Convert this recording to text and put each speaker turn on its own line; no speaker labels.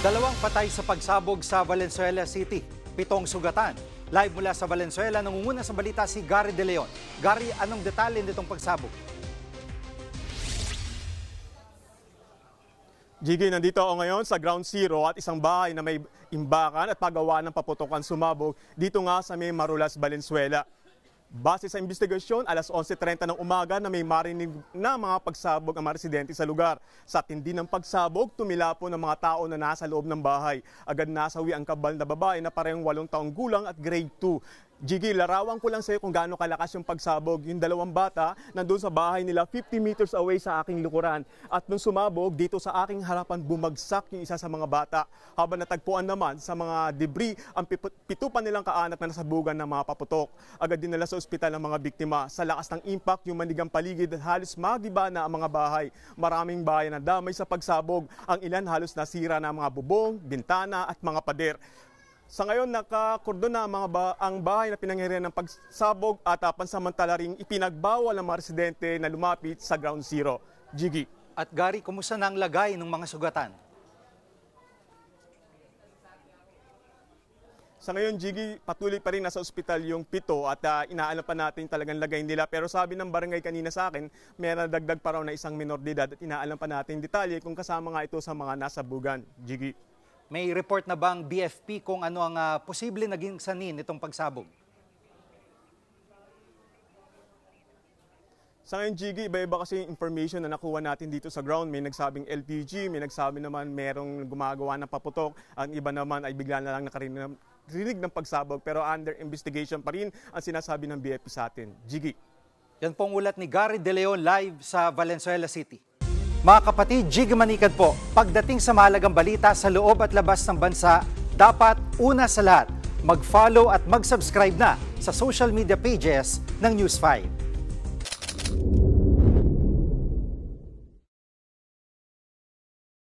Dalawang patay sa pagsabog sa Valenzuela City. 7 sugatan. Live mula sa Valenzuela, nangunguna sa balita si Gary De Leon. Gary, anong detalye nitong pagsabog?
Gigi, nandito ako ngayon sa Ground Zero at isang bahay na may imbakan at paggawa ng paputokan sumabog dito nga sa may Marulas, Valenzuela. Base sa investigasyon, alas 11:30 ng umaga na may marinig na mga pagsabog ang mga residente sa lugar. Sa tindi ng pagsabog, tumilapon ng mga tao na nasa loob ng bahay. Agad nasawi ang kabal na babae na parehong 8 taong gulang at grade 2. Gigi, larawan ko lang sa iyo kung gaano kalakas yung pagsabog. Yung dalawang bata nandun sa bahay nila 50 meters away sa aking likuran. At nung sumabog, dito sa aking harapan bumagsak yung isa sa mga bata. Habang natagpuan naman sa mga debris ang pitupan nilang kaanak na nasabugan ng mga paputok. Agad dinala sa ospital ng mga biktima. Sa lakas ng impact, yung manigang paligid at halos magiba na ang mga bahay. Maraming bahay na damay sa pagsabog. Ang ilan halos nasira na mga bubong, bintana at mga pader. Sa ngayon, nakakordon na ang bahay na pinangyarihan ng pagsabog at pansamantala ring ipinagbawal ng mga residente na lumapit sa Ground Zero. Gigi.
At Gary, kumusta na ang lagay ng mga sugatan?
Sa ngayon, Gigi, patuloy pa rin nasa ospital yung 7 at inaalam pa natin talagang lagay nila. Pero sabi ng barangay kanina sa akin, may dagdag pa raw na isang minor de edad at inaalam pa natin detalye kung kasama nga ito sa mga nasabugan. Gigi.
May report na bang BFP kung ano ang posible naging sanin nitong pagsabog?
Sa ngayon, Gigi, iba-iba kasi yung information na nakuha natin dito sa ground. May nagsabing LPG, may nagsabi naman merong gumagawa ng paputok. Ang iba naman ay bigla na lang nakarinig ng pagsabog. Pero under investigation pa rin ang sinasabi ng BFP sa atin. Gigi.
Yan pong ulat ni Gary De Leon live sa Valenzuela City. Mga kapatid, Jig Manikad po, pagdating sa mahalagang balita sa loob at labas ng bansa, dapat una sa lahat, mag-follow at mag-subscribe na sa social media pages ng News 5.